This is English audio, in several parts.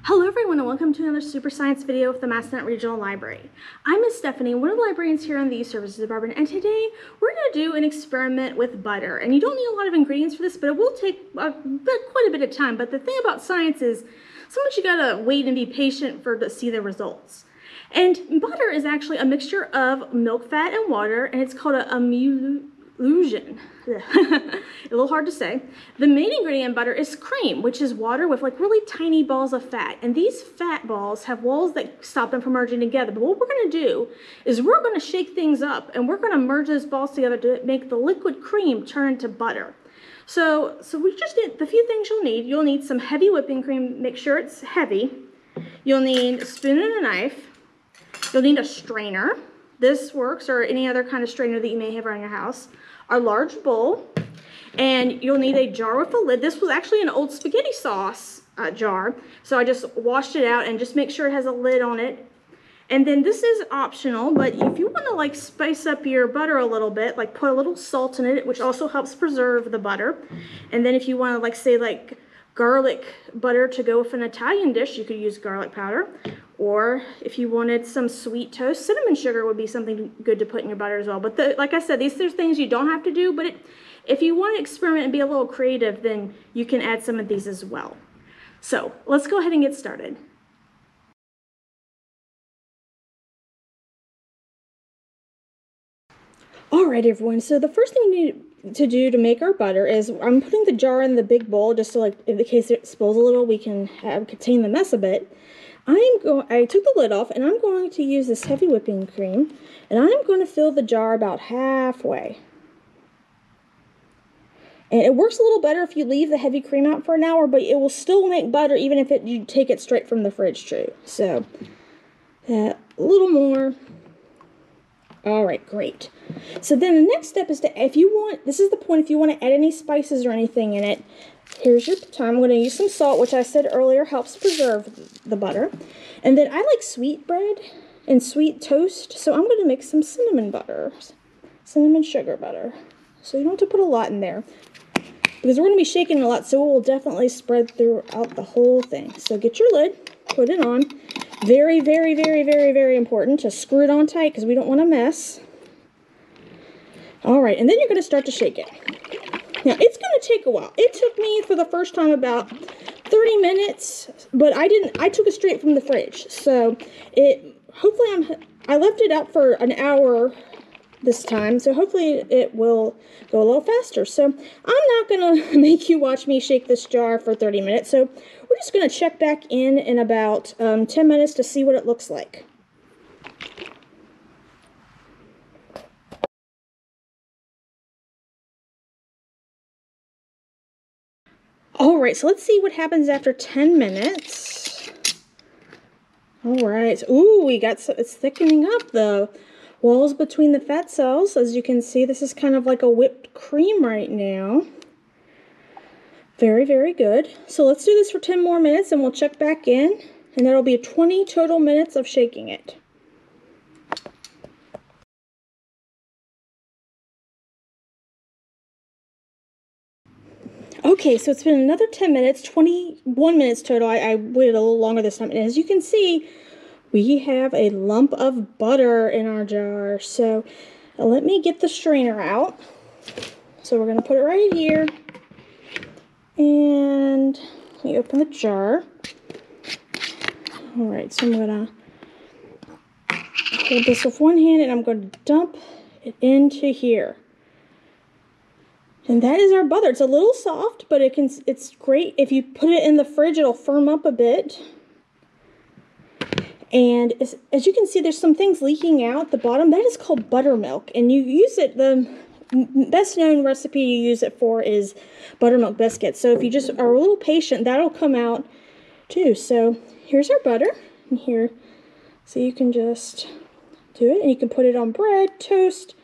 Hello everyone and welcome to another Super Science video with the Massachusetts Regional Library. I'm Miss Stephanie, one of the librarians here in the Youth Services Department, and today we're going to do an experiment with butter. And you don't need a lot of ingredients for this, but it will take quite a bit of time. But the thing about science is sometimes you gotta wait and be patient to see the results. And butter is actually a mixture of milk, fat, and water, and it's called an emulsion. A little hard to say. The main ingredient in butter is cream, which is water with like really tiny balls of fat. And these fat balls have walls that stop them from merging together. But what we're going to do is we're going to shake things up and we're going to merge those balls together to make the liquid cream turn into butter. So we just need the few things you'll need. You'll need some heavy whipping cream. Make sure it's heavy. You'll need a spoon and a knife. You'll need a strainer. This works, or any other kind of strainer that you may have around your house. A large bowl, and you'll need a jar with a lid. This was actually an old spaghetti sauce jar, so I just washed it out and just make sure it has a lid on it. And then this is optional, but if you want to like spice up your butter a little bit, like put a little salt in it, which also helps preserve the butter. And then if you want to like say like garlic butter to go with an Italian dish, you could use garlic powder. Or if you wanted some sweet toast, cinnamon sugar would be something good to put in your butter as well. But like I said, these are things you don't have to do, but if you want to experiment and be a little creative, then you can add some of these as well. So let's go ahead and get started. Alright everyone, so the first thing we need to do to make our butter is I'm putting the jar in the big bowl just so like in case it spills a little we can contain the mess a bit. I took the lid off and I'm going to use this heavy whipping cream and I'm going to fill the jar about halfway. And it works a little better if you leave the heavy cream out for an hour, but it will still make butter even if you take it straight from the fridge too. So a little more. Alright, great. So then the next step is to, if you want, this is the point, if you want to add any spices or anything in it, here's your time. I'm going to use some salt, which I said earlier helps preserve the butter. And then I like sweet bread and sweet toast, so I'm going to mix some cinnamon butter, cinnamon sugar butter. So you don't have to put a lot in there, because we're going to be shaking a lot, so it will definitely spread throughout the whole thing. So get your lid, put it on. Very, very, very, very, very important to screw it on tight because we don't want to mess. All right, and then you're going to start to shake it. Now, it's going to take a while. It took me for the first time about 30 minutes, but I took it straight from the fridge. So I left it out for an hour this time, so hopefully it will go a little faster. So I'm not going to make you watch me shake this jar for 30 minutes. So we're just going to check back in about 10 minutes to see what it looks like. Alright, so let's see what happens after 10 minutes. Alright, ooh, it's thickening up the walls between the fat cells. As you can see, this is kind of like a whipped cream right now. Very, very good. So let's do this for 10 more minutes and we'll check back in. And that'll be 20 total minutes of shaking it. Okay, so it's been another 10 minutes, 21 minutes total. I waited a little longer this time. And as you can see, we have a lump of butter in our jar. So let me get the strainer out. So we're going to put it right here. And let me open the jar. Alright, so I'm going to hold this with one hand and I'm going to dump it into here. And that is our butter. It's a little soft, but it's great. If you put it in the fridge, it'll firm up a bit. And as you can see, there's some things leaking out the bottom. That is called buttermilk. And you use it, the best known recipe you use it for is buttermilk biscuits. So if you just are a little patient, that'll come out too. So here's our butter. And here, so you can just do it. And you can put it on bread, toast,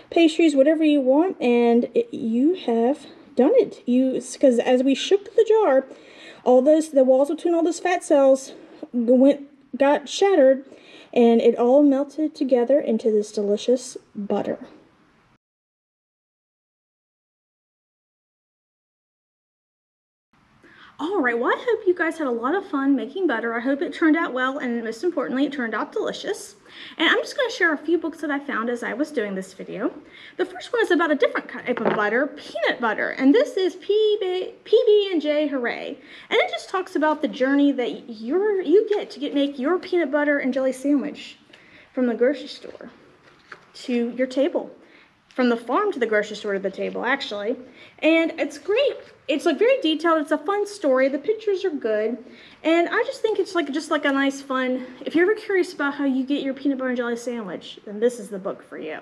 pastries, whatever you want, and you have done it. Because as we shook the jar, the walls between all those fat cells got shattered, and it all melted together into this delicious butter. All right, well, I hope you guys had a lot of fun making butter. I hope it turned out well, and most importantly, it turned out delicious. And I'm just going to share a few books that I found as I was doing this video. The first one is about a different type of butter, peanut butter, and this is PB&J Hooray. And it just talks about the journey that you get to make your peanut butter and jelly sandwich from the grocery store to your table. From the farm to the grocery store to the table, actually. And it's great. It's like very detailed. It's a fun story. The pictures are good. And I just think it's like just like a nice fun, if you're ever curious about how you get your peanut butter and jelly sandwich, then this is the book for you.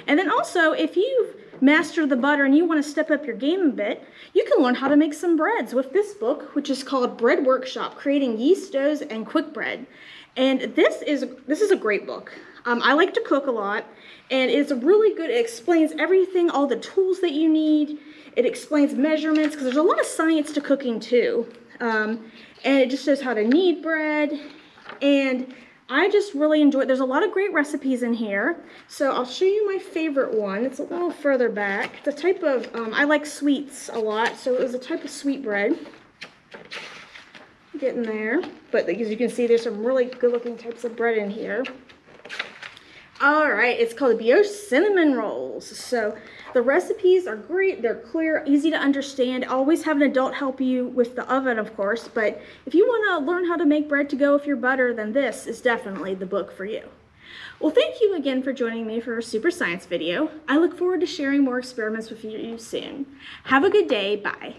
And then also, if you've mastered the butter and you want to step up your game a bit, you can learn how to make some breads with this book, which is called Bread Workshop, Creating Yeast Doughs and Quick Bread. And this is a great book. I like to cook a lot, and it's really good. It explains everything, all the tools that you need. It explains measurements, because there's a lot of science to cooking too. And it just shows how to knead bread. And I just really enjoy it. There's a lot of great recipes in here. So I'll show you my favorite one. It's a little further back. The type of, I like sweets a lot, so it was a type of sweet bread. Getting there. But as you can see, there's some really good looking types of bread in here. All right, it's called brioche cinnamon rolls. So the recipes are great. They're clear, easy to understand. Always have an adult help you with the oven, of course. But if you want to learn how to make bread to go with your butter, then this is definitely the book for you. Well, thank you again for joining me for a Super Science video. I look forward to sharing more experiments with you soon. Have a good day. Bye.